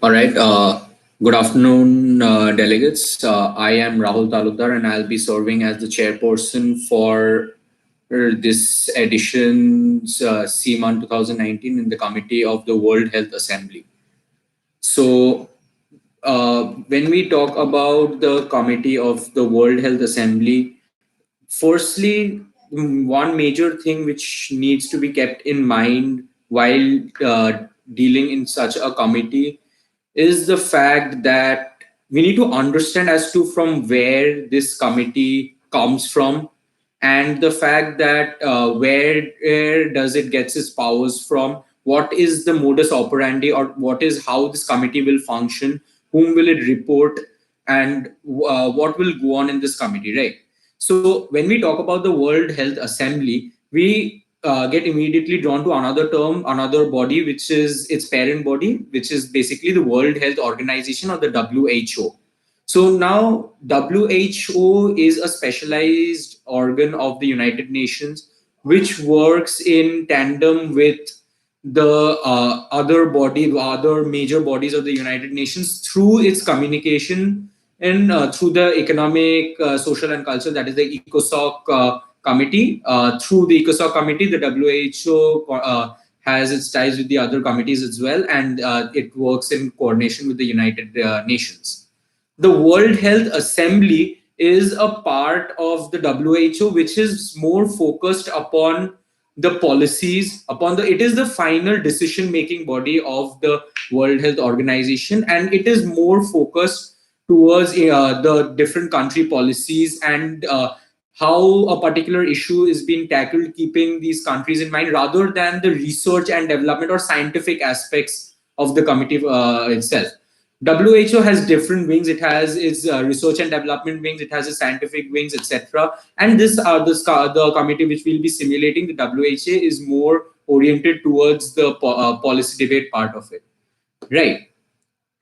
All right. Good afternoon, delegates. I am Rahul Talukdar, and I'll be serving as the chairperson for this edition's CMUN 2019 in the Committee of the World Health Assembly. So, when we talk about the Committee of the World Health Assembly, firstly, one major thing which needs to be kept in mind while dealing in such a committee is the fact that we need to understand as to from where this committee comes from, and the fact that where does it gets its powers from, what is the modus operandi, or what is how this committee will function, whom will it report, and what will go on in this committee, right? So when we talk about the World Health Assembly, we get immediately drawn to another term, another body, which is its parent body, which is basically the World Health Organization, or the WHO. So now WHO is a specialized organ of the United Nations, which works in tandem with the other major bodies of the United Nations through its communication and through the economic, social and cultural, that is the ECOSOC committee. Through the ECOSOC committee, the WHO has its ties with the other committees as well, and it works in coordination with the United Nations. The World Health Assembly is a part of the WHO, which is more focused upon the policies, it is the final decision making body of the World Health Organization, and it is more focused towards the different country policies and how a particular issue is being tackled, keeping these countries in mind, rather than the research and development or scientific aspects of the committee itself. WHO has different wings. It has its research and development wings. It has its scientific wings, etc. And the committee which will be simulating, the WHA, is more oriented towards the policy debate part of it. Right.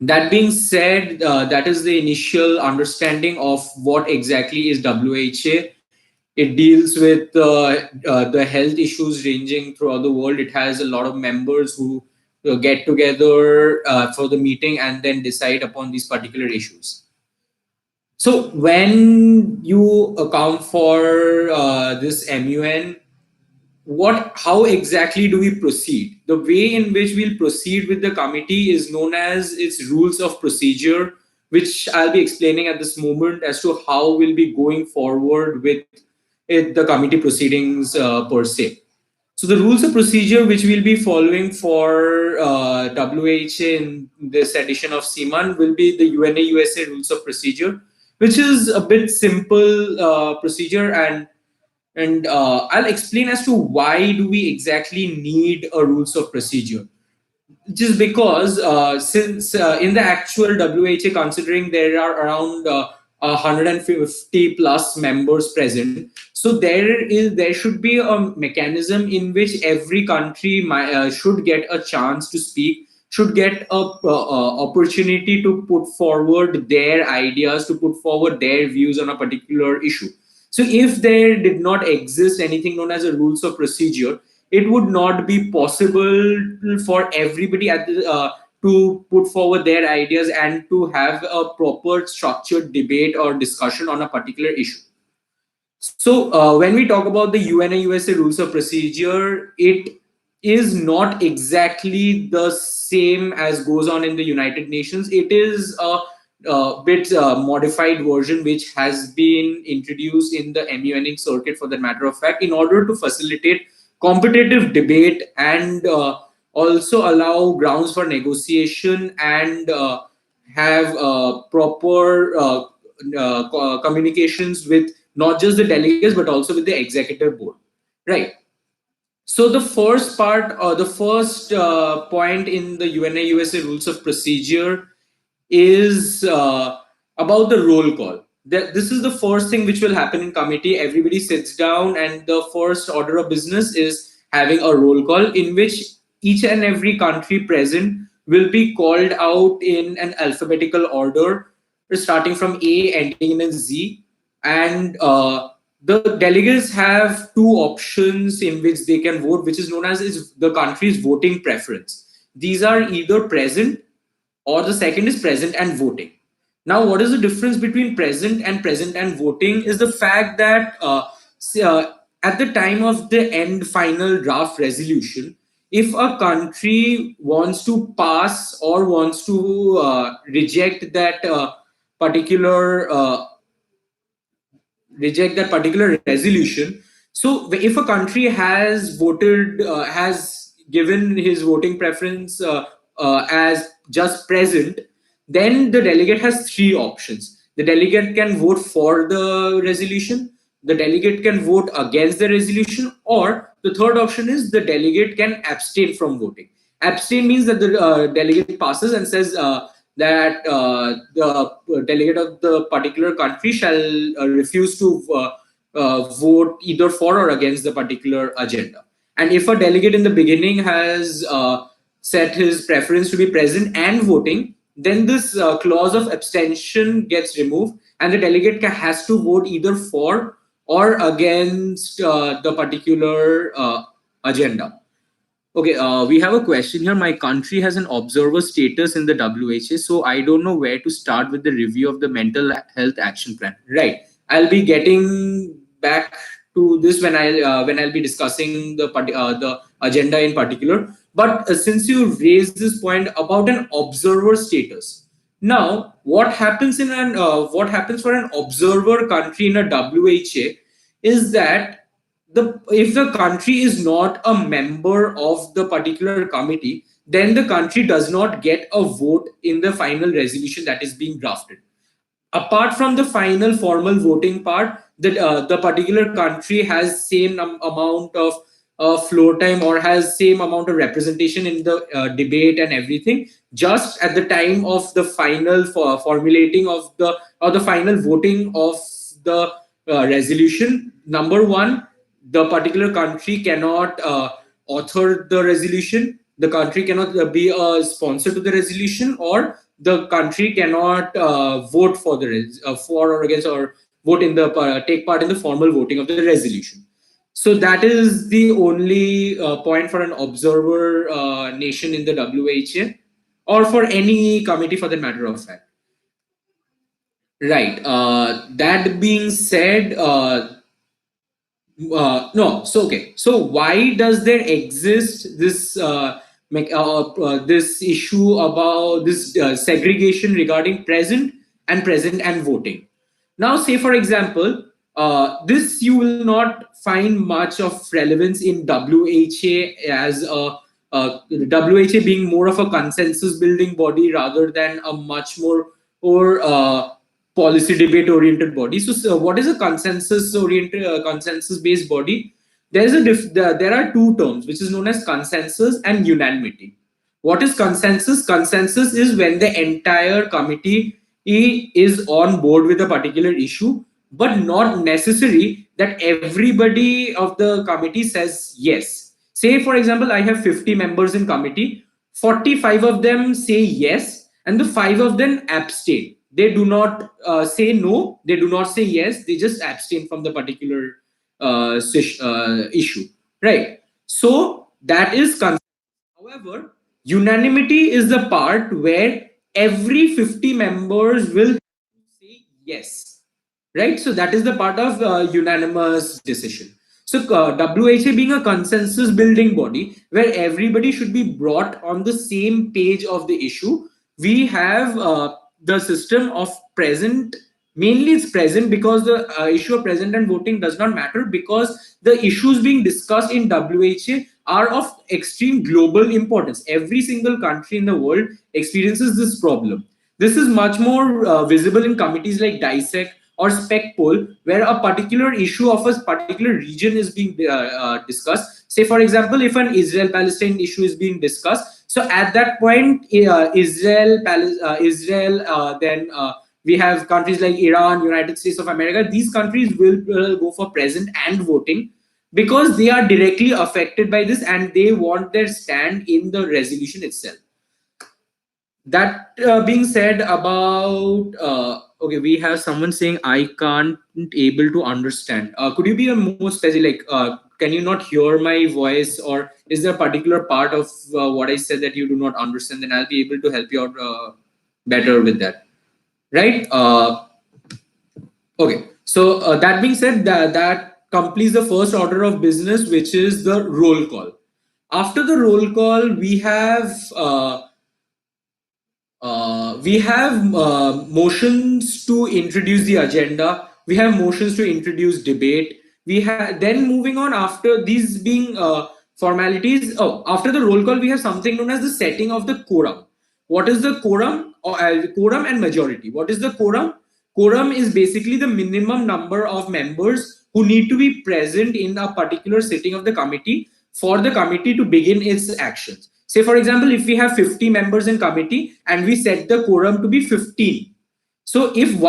That being said, that is the initial understanding of what exactly is WHA. It deals with the health issues ranging throughout the world. It has a lot of members who get together for the meeting and then decide upon these particular issues. So when you account for this MUN, how exactly do we proceed? The way in which we'll proceed with the committee is known as its rules of procedure, which I'll be explaining at this moment as to how we'll be going forward with the committee proceedings per se. So the rules of procedure which we'll be following for WHA in this edition of CMUN will be the UNA-USA rules of procedure, which is a bit simple procedure, and I'll explain as to why do we exactly need a rules of procedure. Just because since in the actual WHA, considering there are around 150 plus members present, so there should be a mechanism in which every country should get a chance to speak, should get a opportunity to put forward their ideas, to put forward their views on a particular issue. So if there did not exist anything known as a rules of procedure, it would not be possible for everybody to put forward their ideas and to have a proper structured debate or discussion on a particular issue. So when we talk about the UNA-USA rules of procedure, it is not exactly the same as goes on in the United Nations. It is a bit modified version which has been introduced in the MUNing circuit, for the matter of fact, in order to facilitate competitive debate and also allow grounds for negotiation and have proper communications with not just the delegates but also with the executive board, right? So the first part, or the first point in the UNA-USA rules of procedure is about the roll call. This is the first thing which will happen in committee. Everybody sits down and the first order of business is having a roll call in which each and every country present will be called out in an alphabetical order, starting from A, ending in Z. And the delegates have two options in which they can vote, which is known as the country's voting preference. These are either present, or the second is present and voting. Now, what is the difference between present and voting is the fact that at the time of the end final draft resolution, if a country wants to pass or wants to reject that particular resolution. So if a country has voted, has given his voting preference as just present, then the delegate has three options. The delegate can vote for the resolution, the delegate can vote against the resolution, or the third option is the delegate can abstain from voting. Abstain means that the delegate passes and says that the delegate of the particular country shall refuse to vote either for or against the particular agenda. And if a delegate in the beginning has set his preference to be present and voting, then this clause of abstention gets removed, and the delegate has to vote either for or against the particular agenda. Okay, we have a question here. My country has an observer status in the WHA, so I don't know where to start with the review of the mental health action plan. Right. I'll be getting back to this when I'll be discussing the agenda in particular. But since you raised this point about an observer status, now what happens for an observer country in a WHA is that if the country is not a member of the particular committee, then the country does not get a vote in the final resolution that is being drafted. Apart from the final formal voting part, the particular country has same amount of floor time or has same amount of representation in the debate and everything. Just at the time of the final formulating of the final voting of the resolution, number one, the particular country cannot author the resolution. The country cannot be a sponsor to the resolution, or the country cannot vote for for or against, or vote in the take part in the formal voting of the resolution. So that is the only point for an observer nation in the WHA, or for any committee for the matter of fact. Right. That being said, no. So okay. So why does there exist this this issue about this segregation regarding present and voting? Now, say for example, this you will not find much of relevance in WHA as WHA being more of a consensus building body rather than a much more or policy debate oriented body. So what is a consensus based body? There are two terms which is known as consensus and unanimity. What is consensus? Consensus is when the entire committee is on board with a particular issue, but not necessary that everybody of the committee says yes. Say for example, I have 50 members in committee, 45 of them say yes, and the 5 of them abstain. They do not say no, they do not say yes, they just abstain from the particular issue, right? So that is consensus. However, unanimity is the part where every 50 members will say yes, right? So that is the part of unanimous decision. So WHA being a consensus building body where everybody should be brought on the same page of the issue, we have the system of present. Mainly it's present because the issue of present and voting does not matter, because the issues being discussed in WHA are of extreme global importance. Every single country in the world experiences this problem. This is much more visible in committees like DISEC or spec poll, where a particular issue of a particular region is being discussed. Say for example, if an Israel-Palestine issue is being discussed, so at that point Israel, then we have countries like Iran, United States of America. These countries will go for present and voting, because they are directly affected by this and they want their stand in the resolution itself. That being said about okay, we have someone saying I can't able to understand. Could you be a more specific? Can you not hear my voice, or is there a particular part of what I said that you do not understand? Then I'll be able to help you out better with that, right? Okay. So that being said, that completes the first order of business, which is the roll call. After the roll call, we have motions to introduce the agenda. We have motions to introduce debate. We have then moving on after these being formalities. Oh, after the roll call, we have something known as the setting of the quorum. What is the quorum? Quorum and majority. What is the quorum? Quorum is basically the minimum number of members who need to be present in a particular sitting of the committee for the committee to begin its actions. Say, for example, if we have 50 members in committee and we set the quorum to be 15. So if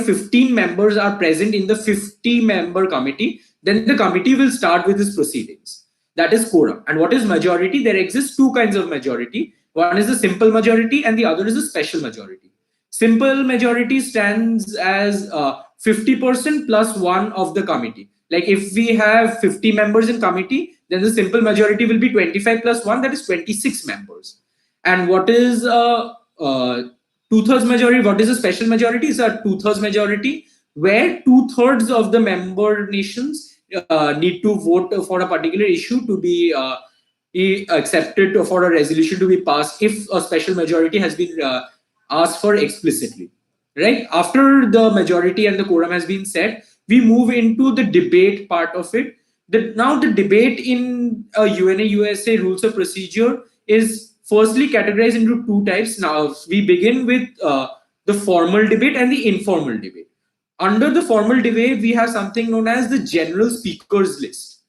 15 members are present in the 50-member committee, then the committee will start with its proceedings. That is quorum. And what is majority? There exists two kinds of majority. One is the simple majority and the other is a special majority. Simple majority stands as 50% plus one of the committee. Like if we have 50 members in committee, then the simple majority will be 25 plus 1, that is 26 members. And what is a two-thirds majority? What is a special majority? Is a two-thirds majority where two-thirds of the member nations need to vote for a particular issue to be accepted, for a resolution to be passed if a special majority has been asked for explicitly. Right? After the majority and the quorum has been set, we move into the debate part of it. Now the debate in UNA USA rules of procedure is firstly categorized into two types. Now we begin with the formal debate and the informal debate. Under the formal debate, we have something known as the general speakers list.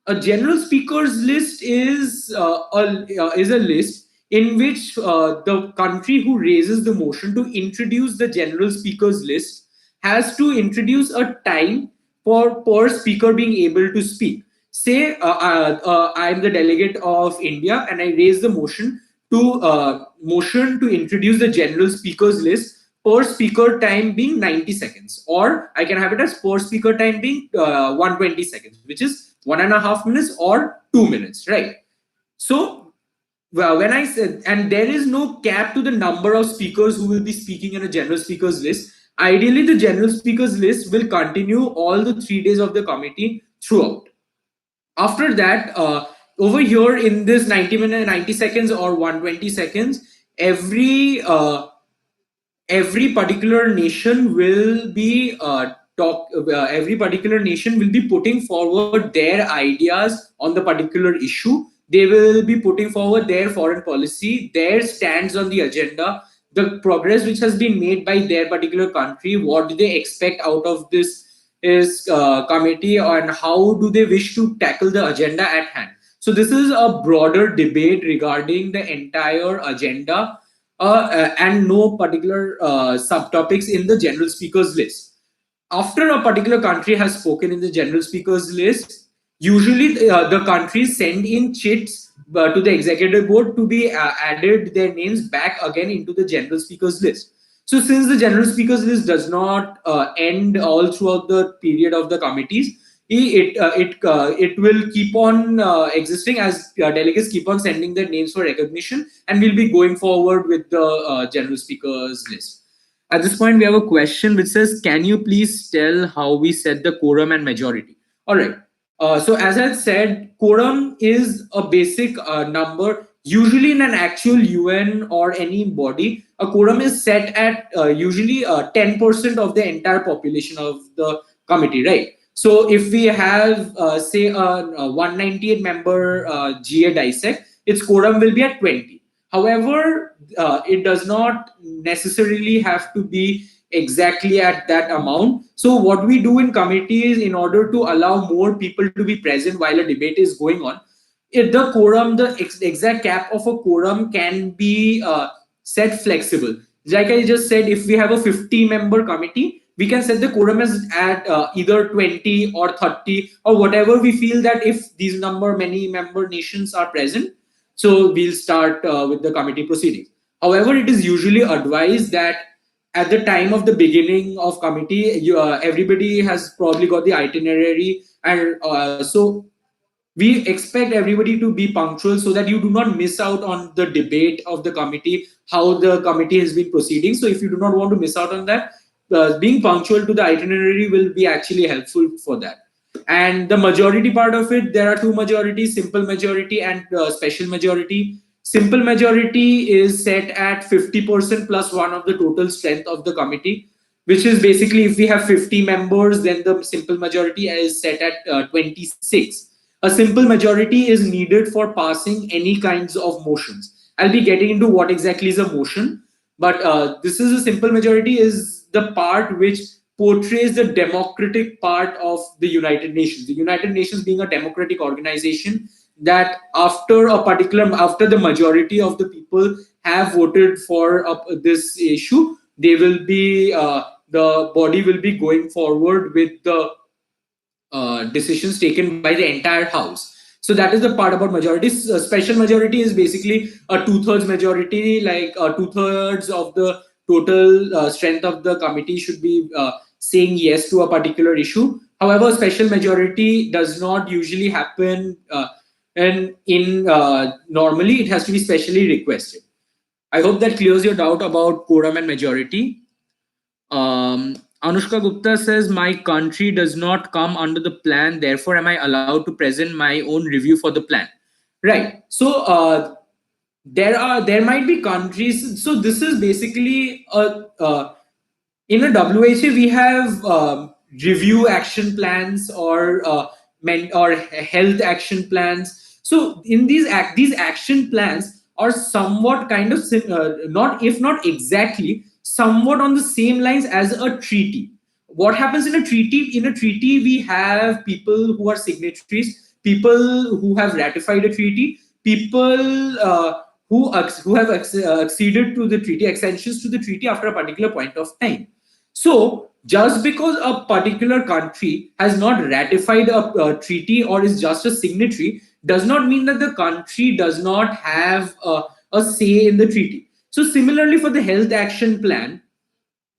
A general speakers list is a list in which the country who raises the motion to introduce the general speakers list has to introduce a time for per speaker being able to speak. Say I'm the delegate of India and I raise the motion to introduce the general speakers list, per speaker time being 90 seconds, or I can have it as per speaker time being 120 seconds, which is 1.5 minutes or 2 minutes, right? So when I said, and there is no cap to the number of speakers who will be speaking in a general speakers list. Ideally, the general speakers list will continue all the 3 days of the committee throughout. After that, over here in this 90 seconds or 120 seconds, every particular nation will be every particular nation will be putting forward their ideas on the particular issue. They will be putting forward their foreign policy, their stands on the agenda, the progress which has been made by their particular country, what do they expect out of this committee, and how do they wish to tackle the agenda at hand. So this is a broader debate regarding the entire agenda and no particular subtopics in the general speakers list. After a particular country has spoken in the general speakers list, usually the countries send in chits to the executive board to be added their names back again into the general speakers list. So since the general speakers list does not end all throughout the period of the committees, it will keep on existing as delegates keep on sending their names for recognition, and we'll be going forward with the general speakers list. At this point, we have a question which says, can you please tell how we set the quorum and majority? All right. So as I said, quorum is a basic number. Usually in an actual UN or any body, a quorum is set at usually 10% of the entire population of the committee, right? So if we have, say, a 198 member GA dissect, its quorum will be at 20. However, it does not necessarily have to be exactly at that amount. So what we do in committees, in order to allow more people to be present while a debate is going on, if the quorum, the exact cap of a quorum can be set flexible. Like I just said, if we have a 50-member committee, we can set the quorum as at either 20 or 30 or whatever we feel that if these many member nations are present. So we'll start with the committee proceedings. However, it is usually advised that at the time of the beginning of committee, everybody has probably got the itinerary, and so we expect everybody to be punctual so that you do not miss out on the debate of the committee, how the committee has been proceeding. So if you do not want to miss out on that, being punctual to the itinerary will be actually helpful for that. And the majority part of it, there are two majorities: simple majority and special majority. Simple majority is set at 50% plus one of the total strength of the committee, which is basically, if we have 50 members, then the simple majority is set at 26. A simple majority is needed for passing any kinds of motions. I'll be getting into what exactly is a motion, but this is a simple majority is the part which portrays the democratic part of the United Nations. The United Nations being a democratic organization, that after the majority of the people have voted for this issue, they will be the body will be going forward with the decisions taken by the entire house. So that is the part about majorities. Special majority is basically a two-thirds majority, like two-thirds of the total strength of the committee should be saying yes to a particular issue. However, special majority does not usually happen, and in normally it has to be specially requested. I hope that clears your doubt about quorum and majority. Anushka Gupta says, my country does not come under the plan, therefore, am I allowed to present my own review for the plan? Right. So, there might be countries. So, this is basically in a WHA, we have review action plans or or health action plans. So in these action plans are somewhat kind of not, if not exactly, somewhat on the same lines as a treaty. What happens in a treaty? In a treaty, we have people who are signatories, people who have ratified a treaty, people who have acceded to the treaty, extensions to the treaty after a particular point of time. So, just because a particular country has not ratified a treaty or is just a signatory, does not mean that the country does not have a say in the treaty. So, similarly, for the health action plan,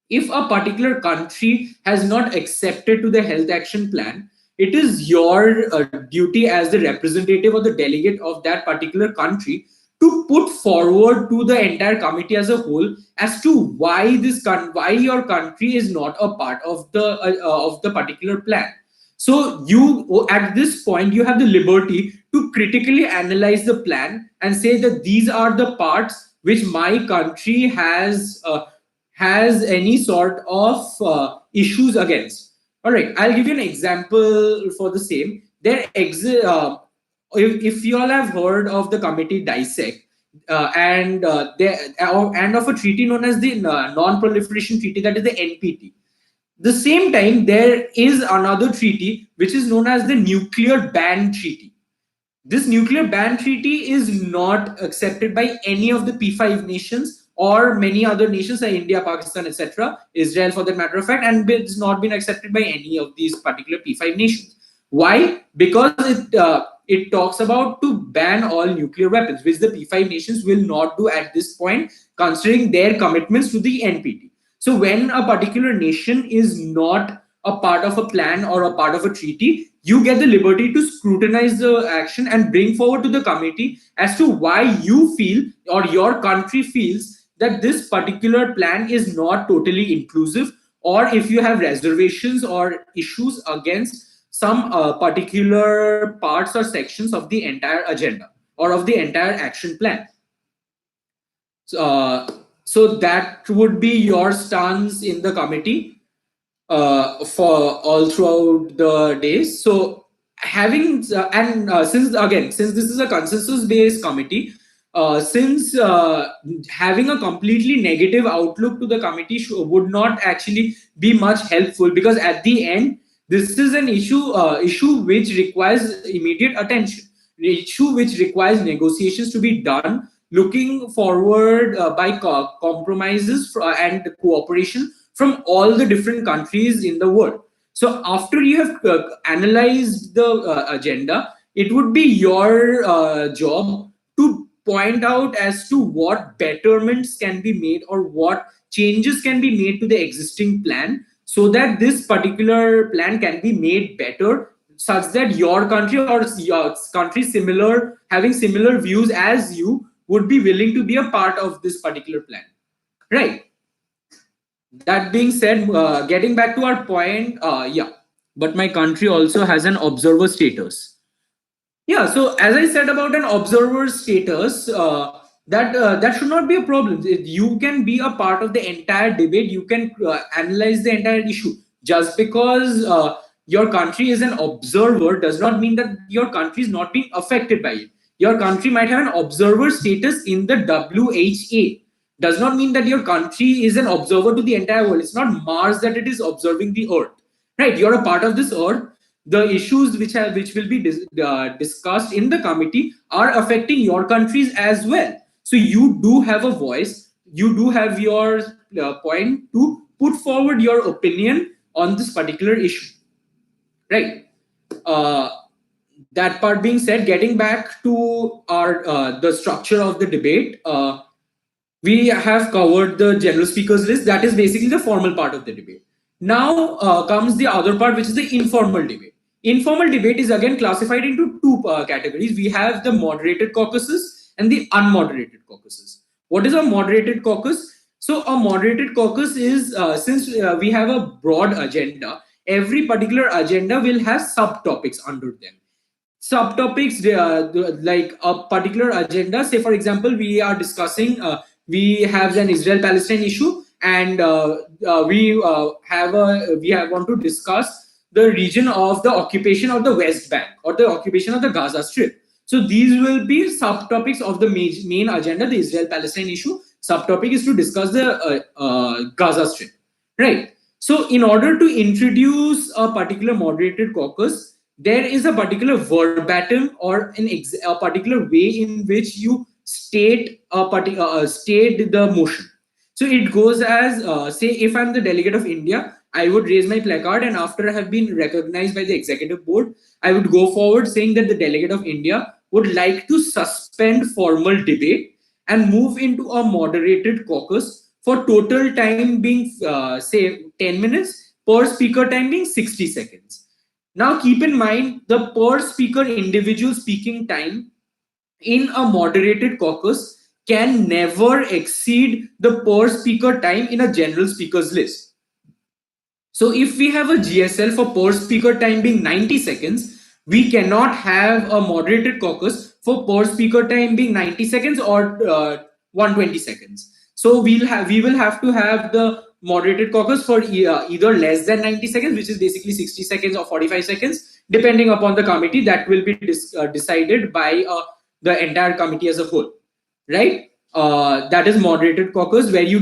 if a particular country has not accepted to the health action plan, it is your duty as the representative or the delegate of that particular country to put forward to the entire committee as a whole as to why your country is not a part of the particular plan. So you, at this point, you have the liberty to critically analyze the plan and say that these are the parts which my country has any sort of issues against. All right, I'll give you an example for the same. If you all have heard of the committee dissect and of a treaty known as the non-proliferation treaty, that is the NPT. The same time, there is another treaty which is known as the nuclear ban treaty. This nuclear ban treaty is not accepted by any of the P5 nations or many other nations like India, Pakistan, etc., Israel for that matter of fact, and it's not been accepted by any of these particular P5 nations. Why? Because it talks about to ban all nuclear weapons, which the P5 nations will not do at this point, considering their commitments to the NPT. So when a particular nation is not a part of a plan or a part of a treaty, you get the liberty to scrutinize the action and bring forward to the committee as to why you feel or your country feels that this particular plan is not totally inclusive, or if you have reservations or issues against some particular parts or sections of the entire agenda or of the entire action plan. So that would be your stance in the committee for all throughout the days. So having since this is a consensus based committee, since having a completely negative outlook to the committee would not actually be much helpful, because at the end this is an issue which requires immediate attention, issue which requires negotiations to be done, looking forward by compromises and cooperation from all the different countries in the world. So after you have analyzed the agenda, it would be your job to point out as to what betterments can be made or what changes can be made to the existing plan so that this particular plan can be made better, such that your country or your country similar having similar views as you would be willing to be a part of this particular plan, right? That being said, getting back to our point, yeah, but my country also has an observer status. Yeah, so as I said about an observer status, that should not be a problem. You can be a part of the entire debate. You can analyze the entire issue. Just because your country is an observer does not mean that your country is not being affected by it. Your country might have an observer status in the WHA. Does not mean that your country is an observer to the entire world. It's not Mars that it is observing the Earth, right? You're a part of this Earth. The issues which will be discussed in the committee are affecting your countries as well. So you do have a voice. You do have your point to put forward your opinion on this particular issue, right? That part being said, getting back to our the structure of the debate, we have covered the general speakers list. That is basically the formal part of the debate. Now comes the other part, which is the informal debate. Informal debate is again classified into two categories. We have the moderated caucuses and the unmoderated caucuses. What is a moderated caucus? So a moderated caucus is, since we have a broad agenda, every particular agenda will have subtopics under them. Subtopics like a particular agenda. Say, for example, we are discussing, we have an Israel-Palestine issue, and we want to discuss the region of the occupation of the West Bank or the occupation of the Gaza Strip. So these will be subtopics of the main agenda, the Israel-Palestine issue. Subtopic is to discuss the Gaza Strip, right? So in order to introduce a particular moderated caucus, there is a particular verbatim or a particular way in which you state the motion. So it goes as, say, if I'm the delegate of India, I would raise my placard, and after I have been recognized by the executive board, I would go forward saying that the delegate of India would like to suspend formal debate and move into a moderated caucus for total time being, say, 10 minutes, per speaker time being 60 seconds. Now, keep in mind the per speaker individual speaking time in a moderated caucus can never exceed the per speaker time in a general speakers list. So if we have a GSL for per speaker time being 90 seconds, we cannot have a moderated caucus for per speaker time being 90 seconds or 120 seconds. So we will have to have the moderated caucus for either less than 90 seconds, which is basically 60 seconds or 45 seconds, depending upon the committee. That will be decided by the entire committee as a whole, right? That is moderated caucus, where you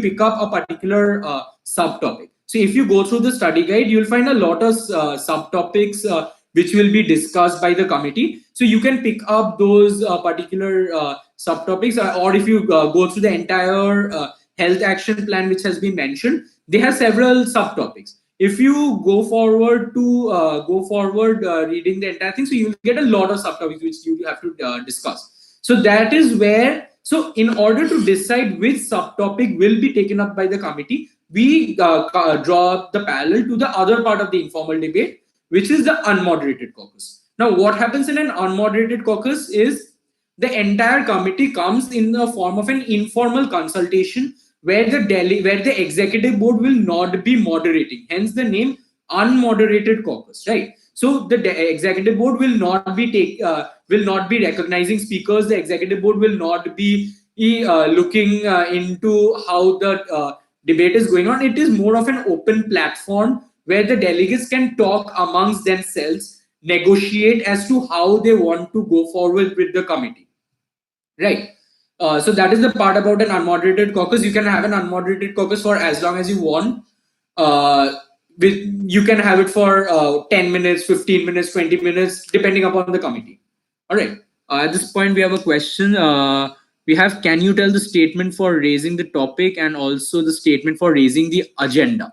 pick up a particular subtopic. So if you go through the study guide, you'll find a lot of subtopics which will be discussed by the committee. So you can pick up those particular subtopics, or if you go through the entire health action plan which has been mentioned, they have several subtopics. If you go forward reading the entire thing, so you'll get a lot of subtopics which you have to discuss. So that is where, so in order to decide which subtopic will be taken up by the committee, we draw the parallel to the other part of the informal debate, which is the unmoderated caucus. Now, what happens in an unmoderated caucus is the entire committee comes in the form of an informal consultation where the executive board will not be moderating. Hence the name unmoderated caucus, right? So the executive board will not be recognizing speakers. The executive board will not be looking into how the debate is going on. It is more of an open platform where the delegates can talk amongst themselves, negotiate as to how they want to go forward with the committee, right? So that is the part about an unmoderated caucus. You can have an unmoderated caucus for as long as you want. You can have it for 10 minutes, 15 minutes, 20 minutes, depending upon the committee. All right. At this point, we have a question. We have, can you tell the statement for raising the topic and also the statement for raising the agenda?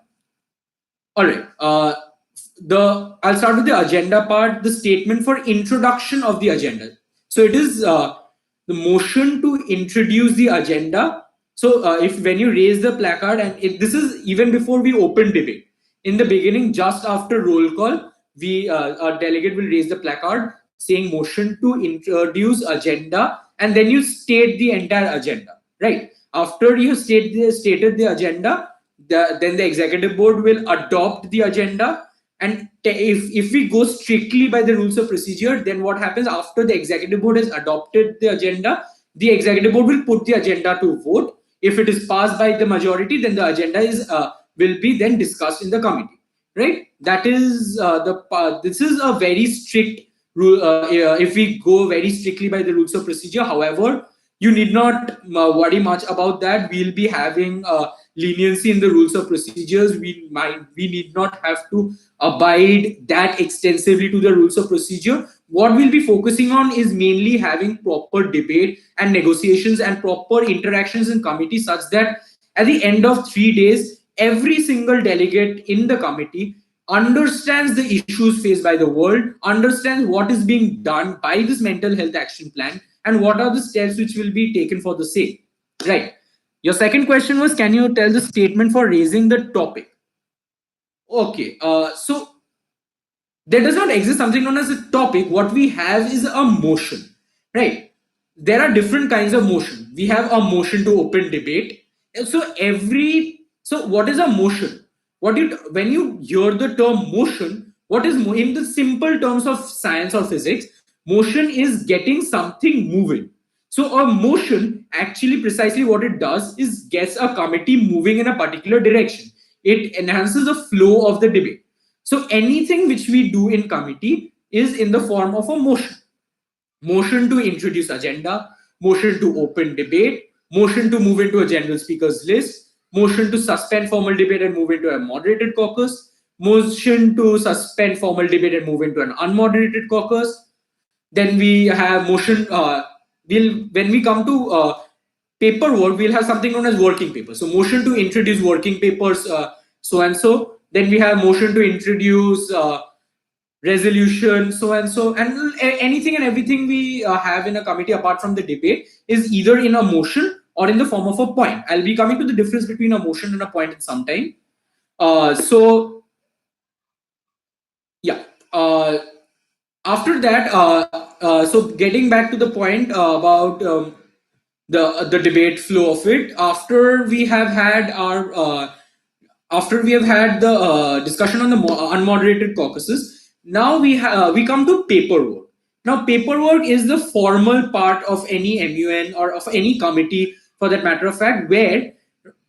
All right. I'll start with the agenda part, the statement for introduction of the agenda. So it is the motion to introduce the agenda So if when you raise the placard, and this is even before we open debate. In the beginning, just after roll call, a delegate will raise the placard saying motion to introduce agenda, and then you state the entire agenda. Right after you stated the agenda, then the executive board will adopt the agenda. And if we go strictly by the rules of procedure, then what happens after the executive board has adopted the agenda? The executive board will put the agenda to vote. If it is passed by the majority, then the agenda is will be then discussed in the committee. Right? That is this is a very strict rule. If we go very strictly by the rules of procedure, however, you need not worry much about that. We'll be having leniency in the rules of procedures. We need not have to abide that extensively to the rules of procedure. What we'll be focusing on is mainly having proper debate and negotiations and proper interactions in committee, such that at the end of 3 days, every single delegate in the committee understands the issues faced by the world, understands what is being done by this mental health action plan, and what are the steps which will be taken for the same. Right. Your second question was, can you tell the statement for raising the topic? Okay. So there does not exist something known as a topic. What we have is a motion. Right. There are different kinds of motion. We have a motion to open debate. So what is a motion? When you hear the term motion, what is in the simple terms of science or physics, motion is getting something moving. So a motion, actually precisely what it does is gets a committee moving in a particular direction. It enhances the flow of the debate. So anything which we do in committee is in the form of a motion. Motion to introduce agenda, motion to open debate, motion to move into a general speakers list, motion to suspend formal debate and move into a moderated caucus, motion to suspend formal debate and move into an unmoderated caucus. Then we have motion. When we come to paperwork, we'll have something known as working papers. So motion to introduce working papers, so and so. Then we have motion to introduce resolution, so and so, and anything and everything we have in a committee apart from the debate is either in a motion or in the form of a point. I'll be coming to the difference between a motion and a point in some time. So yeah. After that, so getting back to the point about the debate flow of it, after we have had the discussion on the unmoderated caucuses, now we come to paperwork. Now, paperwork is the formal part of any MUN or of any committee, for that matter of fact, where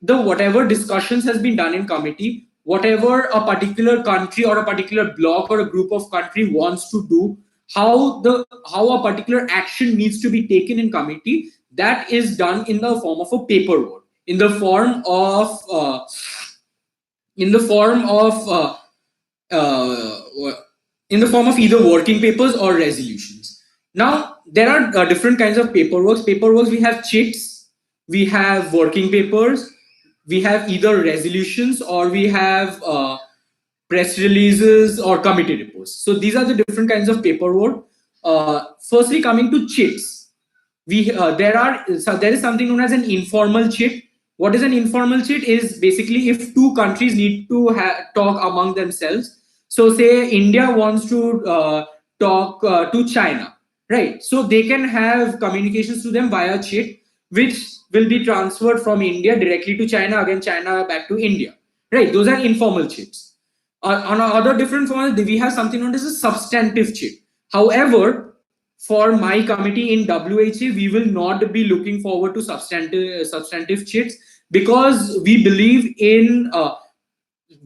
the whatever discussions has been done in committee, whatever a particular country or a particular bloc or a group of country wants to do, how a particular action needs to be taken in committee, that is done in the form of a paperwork, in the form of either working papers or resolutions. Now there are different kinds of paperworks. We have chits, we have working papers, we have either resolutions, or we have press releases or committee reports. So these are the different kinds of paperwork. Firstly, coming to chits, there is something known as an informal chit. What is an informal chit? Is basically if two countries need to talk among themselves. So say India wants to talk to China, right? So they can have communications to them via chit, which will be transferred from India directly to China, again China back to India, right? Those are informal chits. On other different forms, we have something known as a substantive chit. However, for my committee in WHA, we will not be looking forward to substantive chits, because we believe in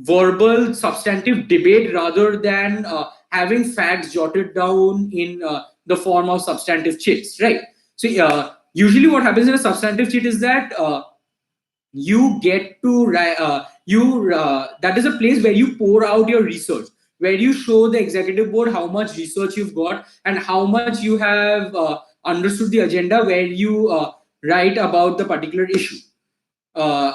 verbal substantive debate rather than having facts jotted down in the form of substantive chits, right? So usually what happens in a substantive chit is that you get to that is a place where you pour out your research, where you show the executive board how much research you've got and how much you have understood the agenda, where you write about the particular issue. You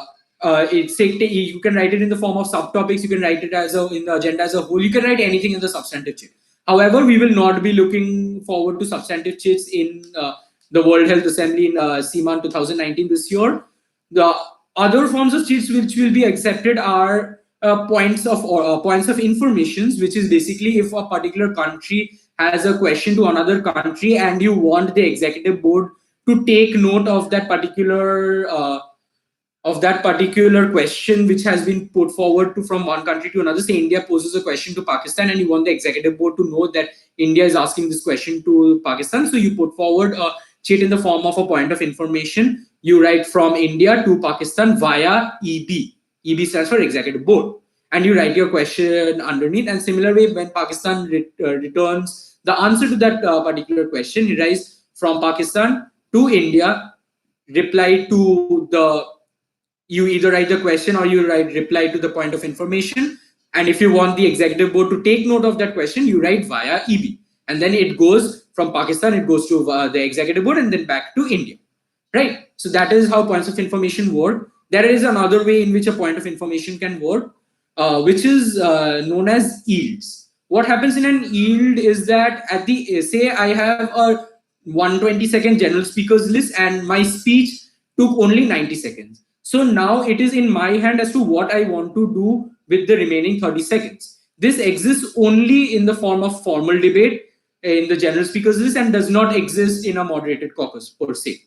can write it in the form of subtopics, you can write it in the agenda as a whole, you can write anything in the substantive chit. However, we will not be looking forward to substantive chits in the World Health Assembly in CMUN 2019 this year. The other forms of cheats which will be accepted are points of informations, which is basically if a particular country has a question to another country and you want the executive board to take note of that particular question which has been put forward to from one country to another. Say India poses a question to Pakistan and you want the executive board to know that India is asking this question to Pakistan. So you put forward a cheat in the form of a point of information. You write from India to Pakistan via EB. EB stands for executive board. And you write your question underneath. And similar way, when Pakistan returns the answer to that particular question, he writes from Pakistan to India, reply to the you either write the question or you write reply to the point of information. And if you want the executive board to take note of that question, you write via EB. And then it goes from Pakistan, it goes to the executive board and then back to India. Right? So that is how points of information work. There is another way in which a point of information can work, which is known as yields. What happens in an yield is that at the say I have a 120-second general speakers list and my speech took only 90 seconds. So now it is in my hand as to what I want to do with the remaining 30 seconds. This exists only in the form of formal debate in the general speakers list and does not exist in a moderated caucus per se.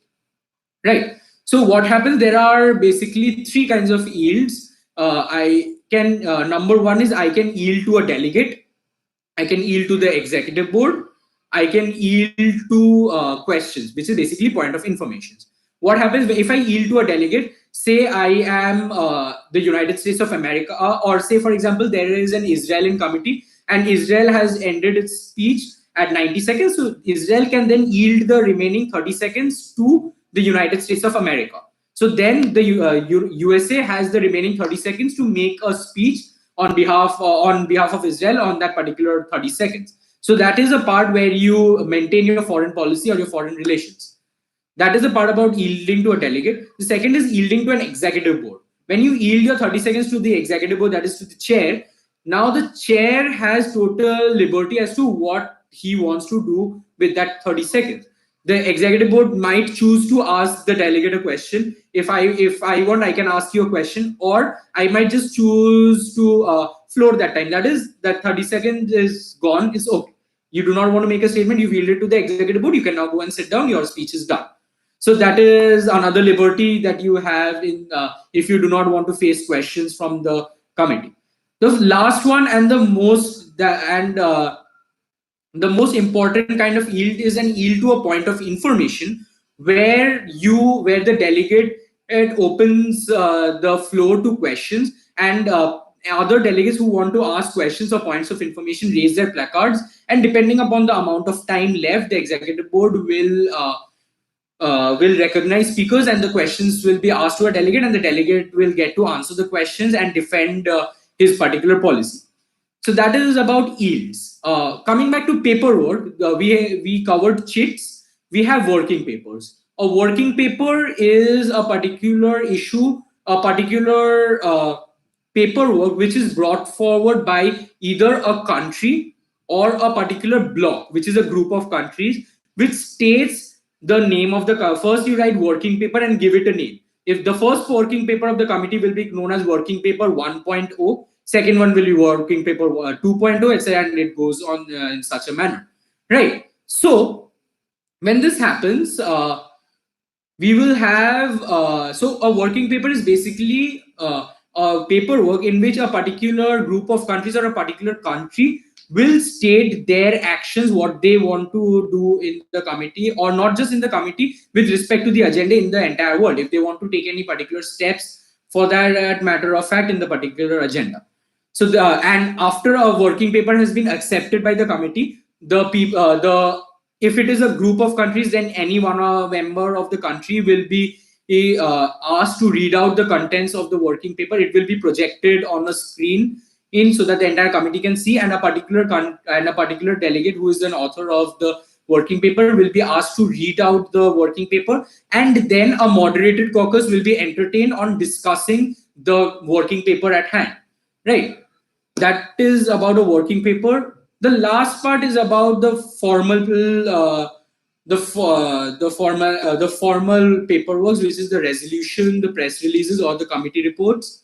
Right. So what happens? There are basically three kinds of yields. Number one is I can yield to a delegate. I can yield to the executive board. I can yield to questions, which is basically point of information. What happens if I yield to a delegate? Say I am the United States of America, or say, for example, there is an Israeli committee and Israel has ended its speech at 90 seconds. So Israel can then yield the remaining 30 seconds to the United States of America. So then the USA has the remaining 30 seconds to make a speech on behalf of Israel on that particular 30 seconds. So that is a part where you maintain your foreign policy or your foreign relations. That is the part about yielding to a delegate. The second is yielding to an executive board. When you yield your 30 seconds to the executive board, that is to the chair, now the chair has total liberty as to what he wants to do with that 30 seconds. The executive board might choose to ask the delegate a question. If I want, I can ask you a question, or I might just choose to floor that time. That is, that 30 seconds is gone, it's okay. You do not want to make a statement, you yield it to the executive board, you can now go and sit down, your speech is done. So that is another liberty that you have in if you do not want to face questions from the committee. The last one and the most important kind of yield is an yield to a point of information, where the delegate opens the floor to questions, and other delegates who want to ask questions or points of information raise their placards, and depending upon the amount of time left, the executive board will recognize speakers and the questions will be asked to a delegate, and the delegate will get to answer the questions and defend his particular policy. So that is about yields. Coming back to paperwork, we covered chits. We have working papers. A working paper is a particular issue, a particular paperwork which is brought forward by either a country or a particular bloc, which is a group of countries, which states the name of the first you write working paper and give it a name. If the first working paper of the committee will be known as working paper 1.0, second one will be working paper 2.0, etc., and it goes on in such a manner, right? So when this happens, we will have so a working paper is basically a paperwork in which a particular group of countries or a particular country will state their actions, what they want to do in the committee, or not just in the committee, with respect to the agenda in the entire world, if they want to take any particular steps for that matter of fact in the particular agenda. So and after a working paper has been accepted by the committee, if it is a group of countries, then any one member of the country will be asked to read out the contents of the working paper. It will be projected on a screen so that the entire committee can see, and a particular delegate who is an author of the working paper will be asked to read out the working paper, and then a moderated caucus will be entertained on discussing the working paper at hand, right? That is about a working paper. The last part is about the the formal paperwork, which is the resolution, the press releases, or the committee reports.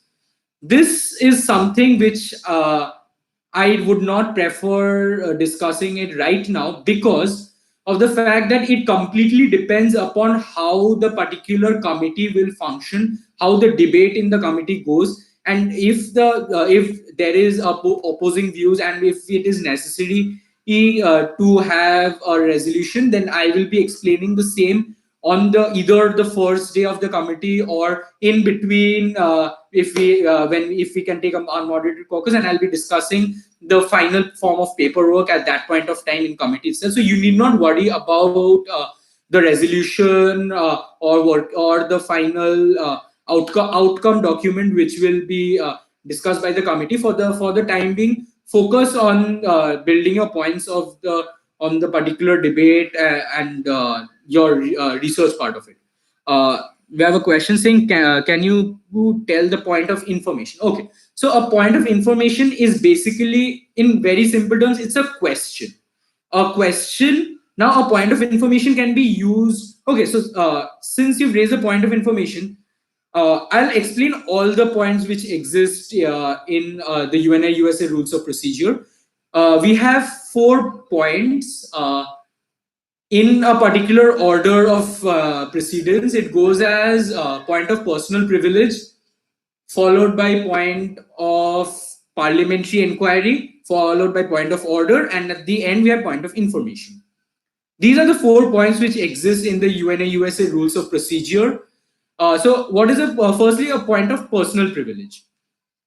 This is something which I would not prefer discussing it right now, because of the fact that it completely depends upon how the particular committee will function, how the debate in the committee goes, and if there is opposing views, and if it is necessary to have a resolution, then I will be explaining the same on the either the first day of the committee or in between, if we can take a unmoderated caucus, and I'll be discussing the final form of paperwork at that point of time in committee itself. So you need not worry about the resolution or the final outcome document which will be discussed by the committee. For the time being, focus on building your points of the on the particular debate and your research part of it. We have a question saying, can you tell the point of information? Okay, so a point of information is basically, in very simple terms, it's a question. A question. Now, a point of information can be used. Okay, so since you've raised a point of information, I'll explain all the points which exist in the UNI USA Rules of Procedure. We have 4 points in a particular order of precedence. It goes as point of personal privilege, followed by point of parliamentary inquiry, followed by point of order, and at the end we have point of information. These are the 4 points which exist in the UNI USA Rules of Procedure. So what is firstly a point of personal privilege?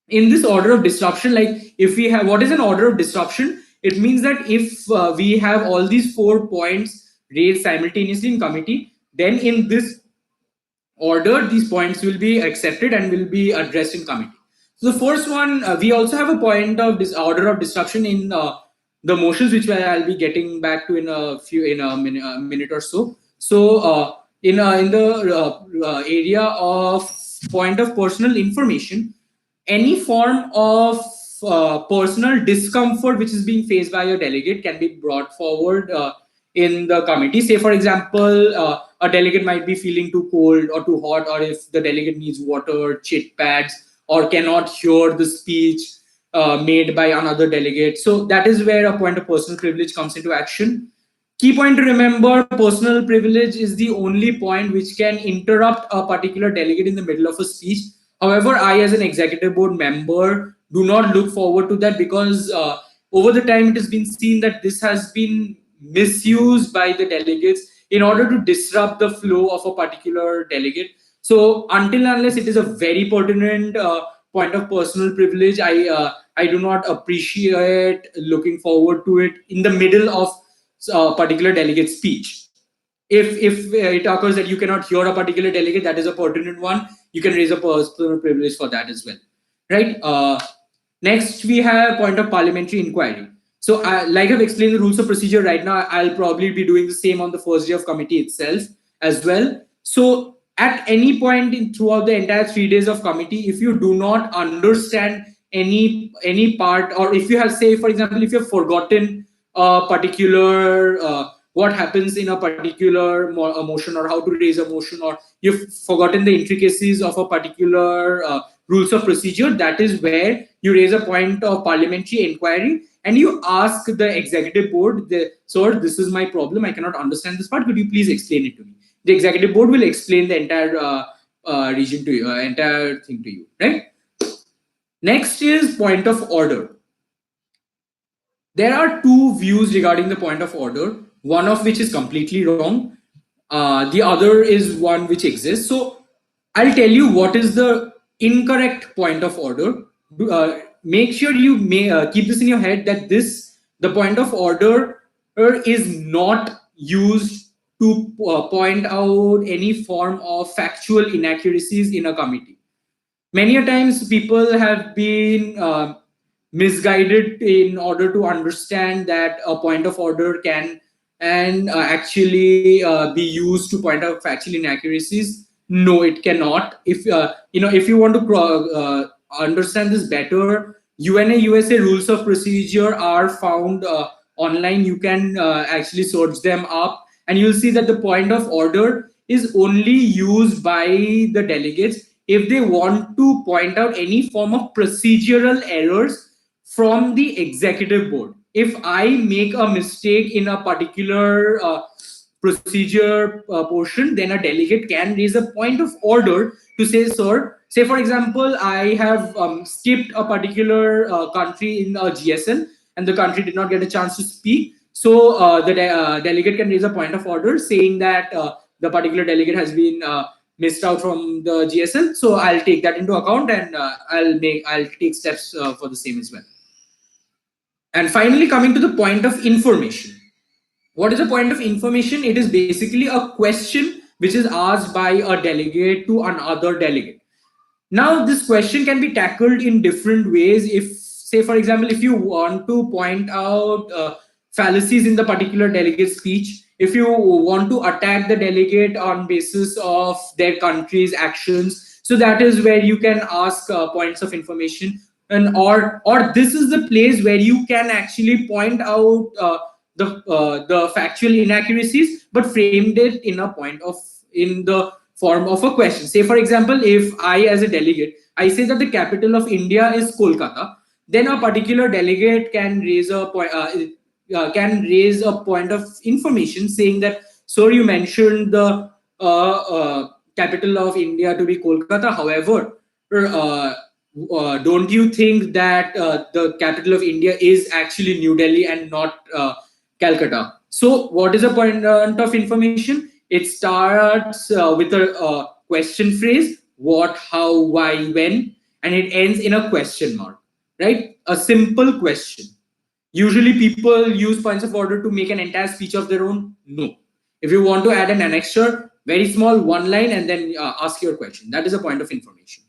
In this order of disruption, like if we have, what is an order of disruption? It means that if we have all these 4 points raised simultaneously in committee, then in this order, these points will be accepted and will be addressed in committee. So the first one, we also have a point of this order of disruption in the motions, which I'll be getting back to in a minute or so. So in the area of point of personal information, any form of personal discomfort which is being faced by a delegate can be brought forward in the committee. Say, for example, a delegate might be feeling too cold or too hot, or if the delegate needs water, chit pads, or cannot hear the speech made by another delegate. So that is where a point of personal privilege comes into action. Key point to remember, personal privilege is the only point which can interrupt a particular delegate in the middle of a speech. However, I, as an executive board member, do not look forward to that, because over the time it has been seen that this has been misused by the delegates in order to disrupt the flow of a particular delegate. So until unless it is a very pertinent point of personal privilege, I do not appreciate looking forward to it in the middle of a particular delegate speech. If it occurs that you cannot hear a particular delegate, that is a pertinent one, you can raise a personal privilege for that as well, right? Next, we have point of parliamentary inquiry. So like I've explained the rules of procedure right now, I'll probably be doing the same on the first day of committee itself as well. So at any point throughout the entire 3 days of committee, if you do not understand any part, or if you have, say, for example, if you've forgotten a particular what happens in a particular motion, or how to raise a motion, or you've forgotten the intricacies of a particular rules of procedure, that is where you raise a point of parliamentary inquiry and you ask the executive board, sir, this is my problem, I cannot understand this part, could you please explain it to me? The executive board will explain the entire region to you, entire thing to you, right? Next is point of order. There are 2 views regarding the point of order, one of which is completely wrong. The other is one which exists. So I'll tell you what is the incorrect point of order. Make sure you keep this in your head, that the point of order is not used to point out any form of factual inaccuracies in a committee. Many a times people have been misguided in order to understand that a point of order can actually be used to point out factual inaccuracies. No, it cannot. If if you want to understand this better, UNA USA Rules of Procedure are found online. You can actually search them up, and you'll see that the point of order is only used by the delegates if they want to point out any form of procedural errors from the executive board. If I make a mistake in a particular procedure portion, then a delegate can raise a point of order to say, sir, say for example, I have skipped a particular country in a GSL and the country did not get a chance to speak. So the delegate can raise a point of order saying that the particular delegate has been missed out from the GSL. So I'll take that into account and I'll take steps for the same as well. And finally, coming to the point of information. What is a point of information? It is basically a question which is asked by a delegate to another delegate. Now, this question can be tackled in different ways. If, say, for example, if you want to point out fallacies in the particular delegate speech, if you want to attack the delegate on basis of their country's actions, so that is where you can ask points of information, and or this is the place where you can actually point out the factual inaccuracies, but framed it in a point of in the form of a question. Say, for example, if I, as a delegate, I say that the capital of India is Kolkata, then a particular delegate can raise a point. Can raise a point of information saying that, sir, you mentioned the capital of India to be Kolkata. However, don't you think that the capital of India is actually New Delhi and not Calcutta? So, what is a point of information? It starts with a question phrase: what, how, why, when, and it ends in a question mark. Right? A simple question. Usually people use points of order to make an entire speech of their own. No. If you want to add an annexure, very small, one line, and then ask your question. That is a point of information.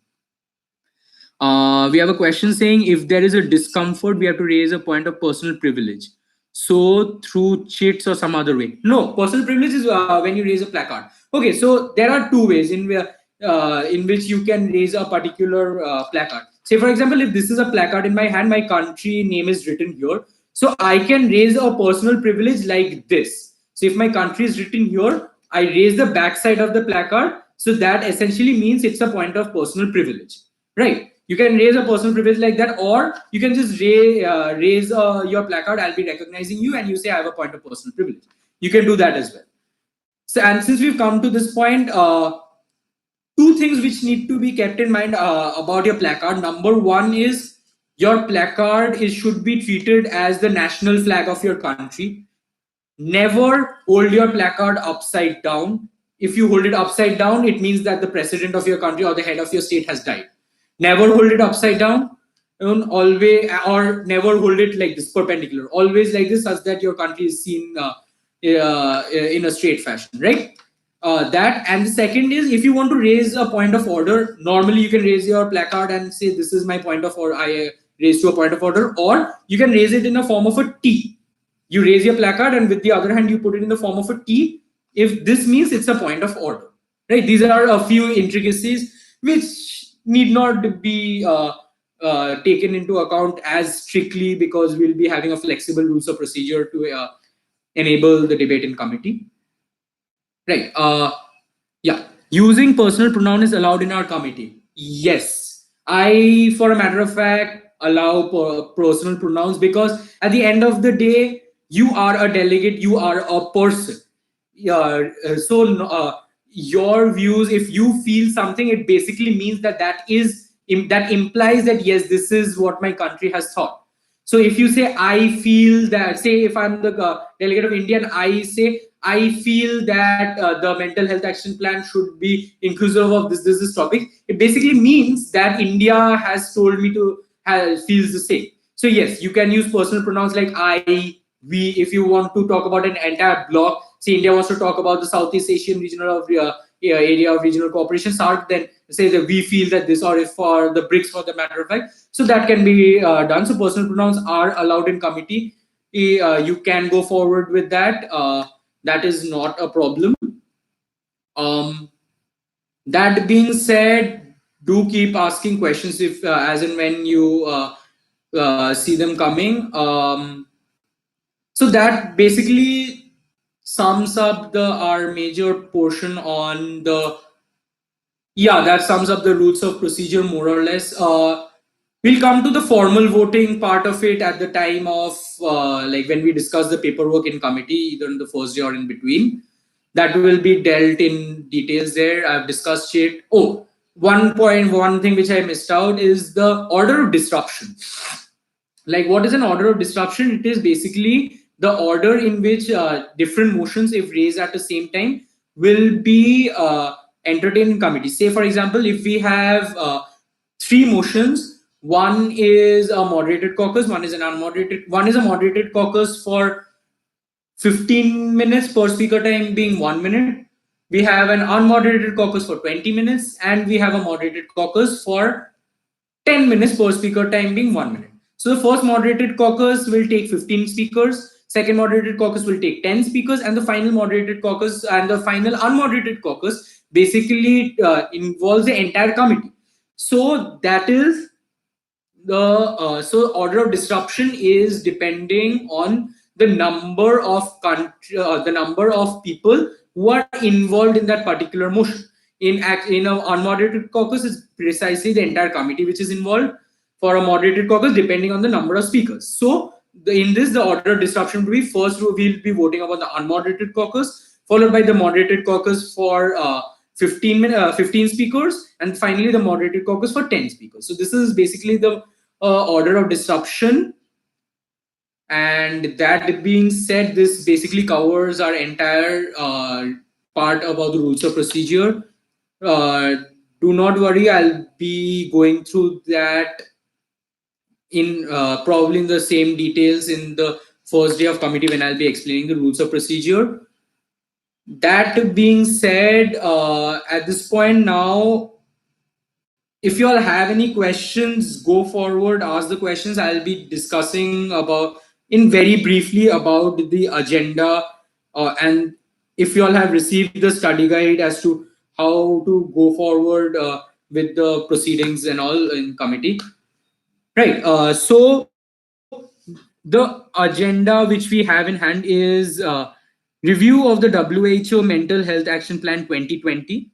We have a question saying, if there is a discomfort, we have to raise a point of personal privilege. So through chits or some other way. No, personal privilege is when you raise a placard. Okay, so there are two ways in which you can raise a particular placard. Say, for example, if this is a placard in my hand, my country name is written here. So I can raise a personal privilege like this. So if my country is written here, I raise the backside of the placard. So that essentially means it's a point of personal privilege, right? You can raise a personal privilege like that, or you can just raise your placard. I'll be recognizing you, and you say I have a point of personal privilege. You can do that as well. So, and since we've come to this point, two things which need to be kept in mind about your placard. Number one is your placard should be treated as the national flag of your country. Never hold your placard upside down. If you hold it upside down, it means that the president of your country or the head of your state has died. Never hold it upside down. Always, or never hold it like this, perpendicular. Always like this, such that your country is seen in a straight fashion, right? That, and the second is, if you want to raise a point of order, normally you can raise your placard and say, this is my point of order, I raise to a point of order, or you can raise it in a form of a T. You raise your placard and with the other hand you put it in the form of a T. If this means it's a point of order, right? These are a few intricacies which need not be taken into account as strictly, because we'll be having a flexible rules of procedure to enable the debate in committee. Right. Yeah. Using personal pronoun is allowed in our committee. Yes. I, for a matter of fact, allow personal pronouns, because at the end of the day, you are a delegate, you are a person. So your views, if you feel something, it basically means that that implies that, yes, this is what my country has thought. So if you say, I feel that, say if I'm the delegate of India and I say, I feel that the mental health action plan should be inclusive of this topic, it basically means that India has told me to feels the same. So yes, you can use personal pronouns like I, we. If you want to talk about an entire block, say India wants to talk about the Southeast Asian regional area of regional cooperation, SAARC, then say that we feel that this, or if for the BRICS for the matter of fact. So that can be done. So personal pronouns are allowed in committee. You can go forward with that. That is not a problem. That being said, do keep asking questions if as and when you see them coming. So that basically sums up our major portion on the. Yeah, that sums up the rules of procedure more or less. We'll come to the formal voting part of it at the time of like when we discuss the paperwork in committee, either in the first day or in between. That will be dealt in details there. I've discussed it. Oh, one thing which I missed out is the order of disruption. Like, what is an order of disruption? It is basically the order in which different motions, if raised at the same time, will be entertained in committee. Say for example, if we have three motions, one is a moderated caucus, one is an unmoderated, one is a moderated caucus for 15 minutes per speaker time being 1 minute. We have an unmoderated caucus for 20 minutes, and we have a moderated caucus for 10 minutes per speaker, time being 1 minute. So the first moderated caucus will take 15 speakers, second moderated caucus will take 10 speakers, and the final moderated caucus and the final unmoderated caucus basically involves the entire committee. So that is so order of disruption is depending on the number of the number of people who are involved in that particular motion. In an unmoderated caucus, is precisely the entire committee which is involved. For a moderated caucus, depending on the number of speakers. So in this, the order of disruption will be first we'll be voting about the unmoderated caucus, followed by the moderated caucus for 15 speakers, and finally the moderated caucus for 10 speakers. So this is basically the order of disruption. And that being said, this basically covers our entire part about the rules of procedure. Do not worry, I'll be going through that in probably in the same details in the first day of committee when I'll be explaining the rules of procedure. That being said, at this point now, if you all have any questions, go forward, ask the questions. I'll be discussing about in very briefly about the agenda, and if you all have received the study guide as to how to go forward with the proceedings and all in committee. Right. So the agenda which we have in hand is review of the WHO Mental Health Action Plan 2020,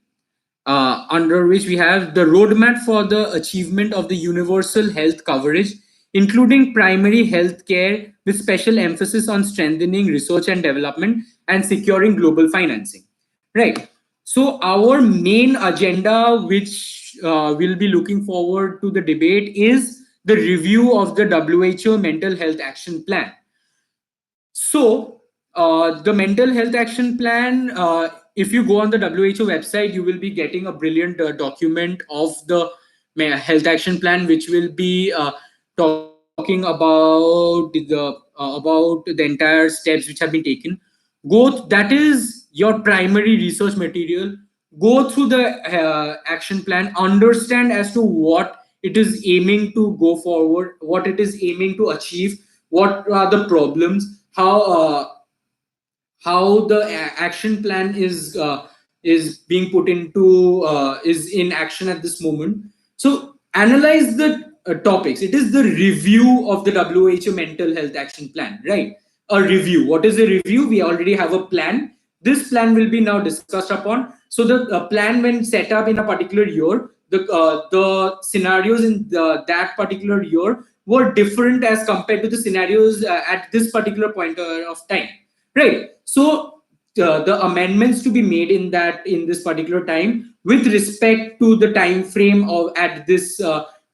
under which we have the roadmap for the achievement of the universal health coverage, including primary health care with special emphasis on strengthening research and development and securing global financing. Right. So our main agenda, which we'll be looking forward to the debate, is the review of the WHO Mental Health Action Plan. So the Mental Health Action Plan, if you go on the WHO website, you will be getting a brilliant document of the Health Action Plan, which will be talking about the entire steps which have been taken. That is your primary research material. Go through the action plan, understand as to what it is aiming to go forward, what it is aiming to achieve, what are the problems, how the action plan is being put into is in action at this moment. So analyze the topics. It is the review of the WHO Mental Health Action Plan, right? A review. What is a review? We already have a plan. This plan will be now discussed upon. So the plan, when set up in a particular year, the scenarios in that particular year were different as compared to the scenarios at this particular point of time, right? So the amendments to be made in this particular time with respect to the time frame of at this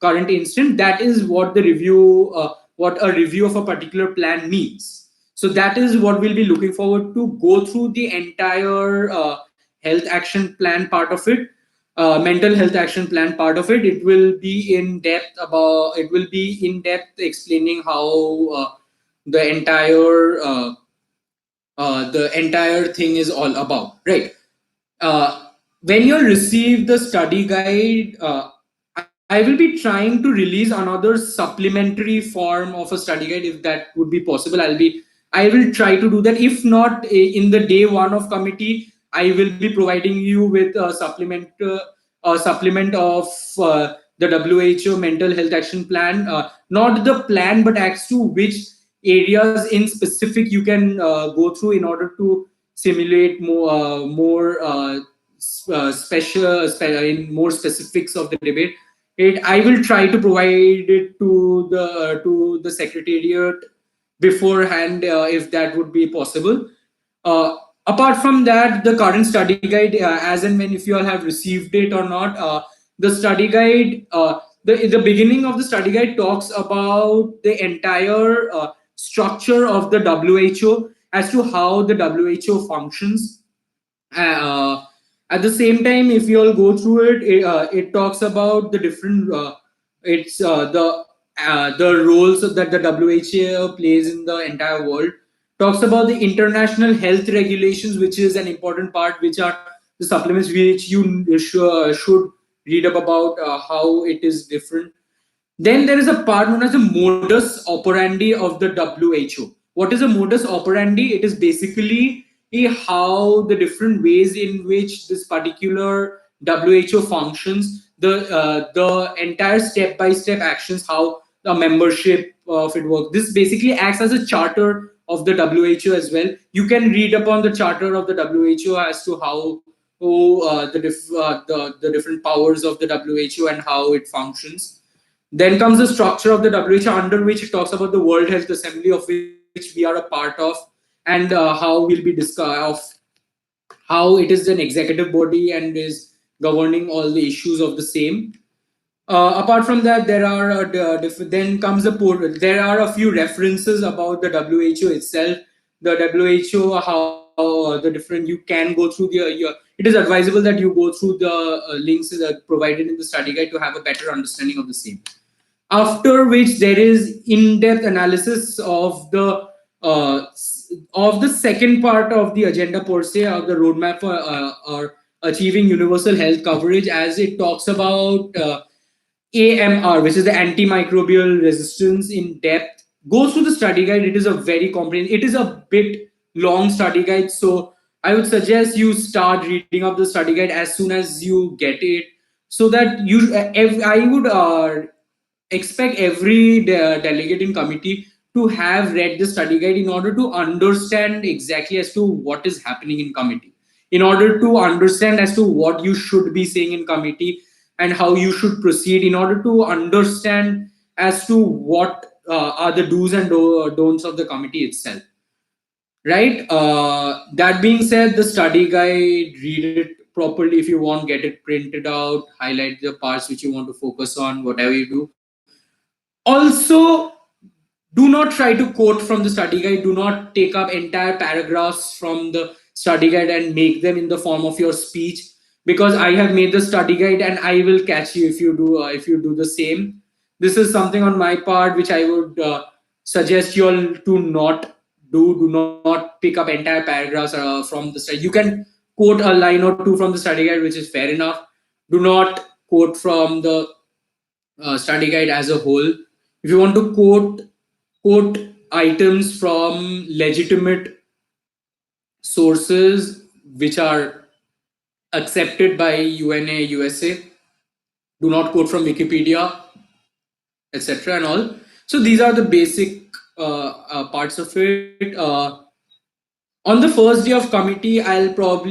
current instant, that is what the review what a review of a particular plan means. So that is what we'll be looking forward to. Go through the entire health action plan part of it, mental health action plan part of it. It will be in depth explaining how the entire thing is all about, right? When you receive the study guide, I will be trying to release another supplementary form of a study guide if that would be possible. I will try to do that. If not, in the day one of committee, I will be providing you with a supplement of the WHO Mental Health Action Plan, not the plan, but as to which areas in specific you can go through in order to simulate more specifics of the debate. I will try to provide it to the secretariat beforehand, if that would be possible. Apart from that, the current study guide, as and when, if you all have received it or not, the study guide, the beginning of the study guide talks about the entire structure of the WHO, as to how the WHO functions. Uh, at the same time, if you all go through it talks about the different it's the roles that the WHO plays in the entire world. Talks about the international health regulations, which is an important part, which are the supplements which you should read up about, how it is different. Then there is a part known as the modus operandi of the WHO. What is a modus operandi? It is basically how the different ways in which this particular WHO functions, the entire step by step actions, how the membership of it works. This basically acts as a charter of the WHO as well. You can read upon the charter of the WHO as to how the different powers of the WHO and how it functions. Then comes the structure of the WHO, under which it talks about the World Health Assembly, of which we are a part of, and how we'll be how it is an executive body and is governing all the issues of the same. Apart from that, there are then comes there are a few references about the WHO itself. The WHO, how the different, you can go through it is advisable that you go through the links provided in the study guide to have a better understanding of the same. After which there is in-depth analysis uh, of the second part of the agenda per se, of the roadmap for or achieving universal health coverage, as it talks about AMR, which is the antimicrobial resistance, in depth. Go through the study guide. It is a very comprehensive. It is a bit long study guide, so I would suggest you start reading up the study guide as soon as you get it, so that I would expect every delegate in committee to have read the study guide in order to understand exactly as to what is happening in committee, in order to understand as to what you should be saying in committee and how you should proceed, in order to understand as to what are the do's and don'ts of the committee itself. Right. That being said, the study guide, read it properly. If you want, get it printed out, highlight the parts which you want to focus on, whatever you do. Also, do not try to quote from the study guide. Do not take up entire paragraphs from the study guide and make them in the form of your speech, because I have made the study guide and I will catch you if you do the same. This is something on my part which I would suggest you all to not do. Do not pick up entire paragraphs from the study. You can quote a line or two from the study guide, which is fair enough. Do not quote from the study guide as a whole. If you want to quote items from legitimate sources which are accepted by UNA USA, do not quote from Wikipedia, etc. and all. So these are the basic parts of it. On the first day of committee, I will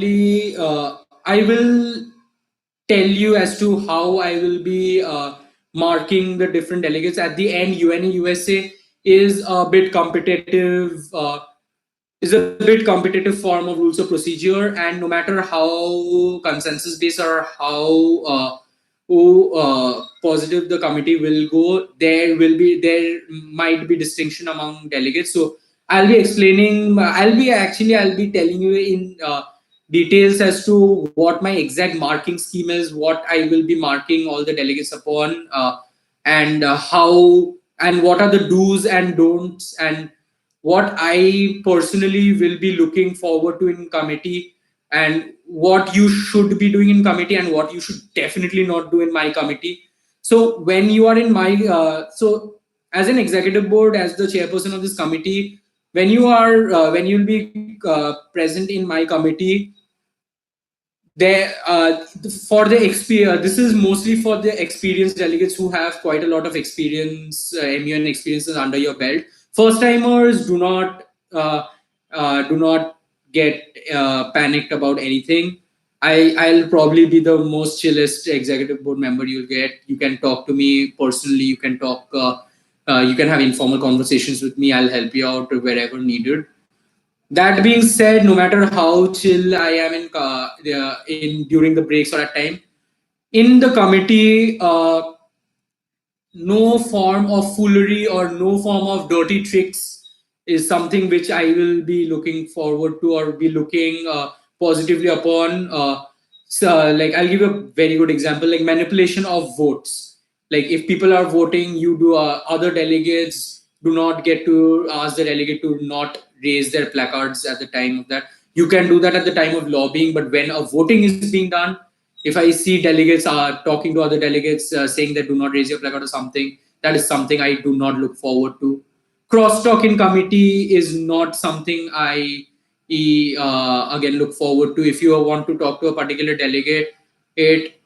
tell you as to how I will be marking the different delegates. At the end, UNA USA is a bit competitive. Is a bit competitive form of rules of procedure, and no matter how consensus based or how positive the committee will go, there might be distinction among delegates. So I'll be telling you in details as to what my exact marking scheme is, what I will be marking all the delegates upon, and how and what are the do's and don'ts, and what I personally will be looking forward to in committee, and what you should be doing in committee, and what you should definitely not do in my committee. So when you are in my so as an executive board, as the chairperson of this committee, when you'll be present in my committee, there for the experience, this is mostly for the experienced delegates who have quite a lot of experience, MUN experiences under your belt. First timers, do not get panicked about anything. I'll probably be the most chillest executive board member you'll get. You can talk to me personally. You can talk. You can have informal conversations with me. I'll help you out wherever needed. That being said, no matter how chill I am in during the breaks or at time in the committee, no form of foolery or no form of dirty tricks is something which I will be looking forward to or be looking positively upon. So, like, I'll give you a very good example, like manipulation of votes. Like, if people are voting, you do other delegates do not get to ask the delegate to not raise their placards at the time of that. You can do that at the time of lobbying, but when a voting is being done, if I see delegates are talking to other delegates saying that do not raise your placard or something, that is something I do not look forward to. Crosstalk in committee is not something I again look forward to. If you want to talk to a particular delegate,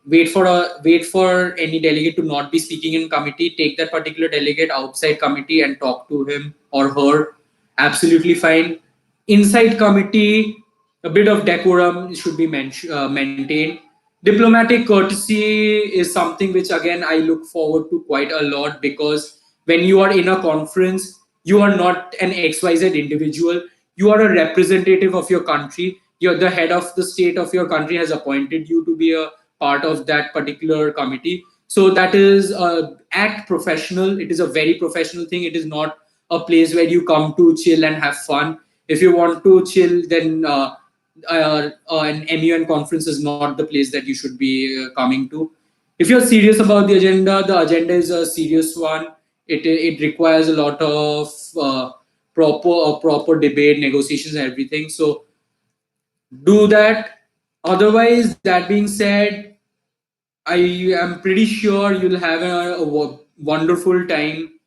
wait for any delegate to not be speaking in committee. Take that particular delegate outside committee and talk to him or her. Absolutely fine. Inside committee, a bit of decorum should be maintained. Diplomatic courtesy is something which again I look forward to quite a lot, because when you are in a conference, you are not an XYZ individual. You are a representative of your country. You're the head of the state of your country has appointed you to be a part of that particular committee. So that is act professional. It is a very professional thing. It is not a place where you come to chill and have fun. If you want to chill, then an MUN conference is not the place that you should be coming to. If you're serious about the agenda is a serious one. It requires a lot of proper debate, negotiations, and everything. So do that. Otherwise, that being said, I am pretty sure you'll have a wonderful time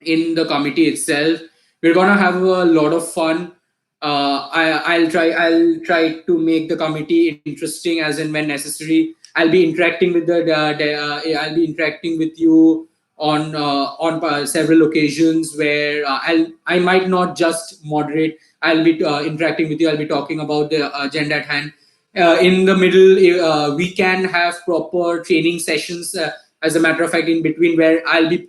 in the committee itself. We're gonna have a lot of fun. I'll try to make the committee interesting as and when necessary. I'll be interacting with I'll be interacting with you on several occasions where I might not just moderate. I'll be interacting with you. I'll be talking about the agenda at hand. In the middle, we can have proper training sessions. As a matter of fact, in between, where I'll be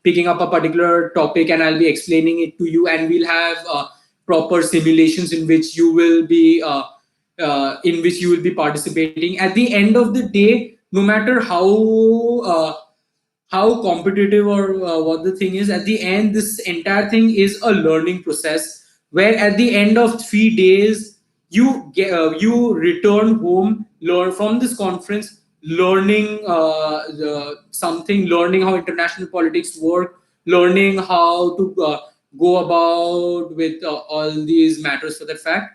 picking up a particular topic and I'll be explaining it to you, and we'll have proper simulations in which you will be participating. At the end of the day, no matter how competitive or what the thing is, at the end, this entire thing is a learning process, where at the end of 3 days you return home, learn from this conference, learning learning how international politics work, learning how to go about with all these matters for that fact.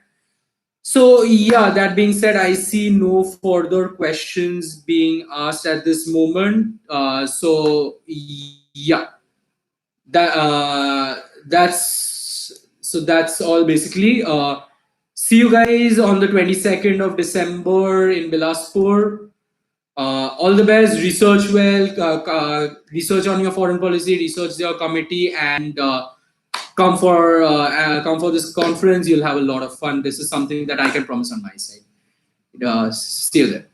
So yeah, that being said, I see no further questions being asked at this moment. So yeah, that's all basically. See you guys on the 22nd of December in Bilaspur. All the best. Research well. Research on your foreign policy. Research your committee, and come for this conference. You'll have a lot of fun. This is something that I can promise on my side. See you there.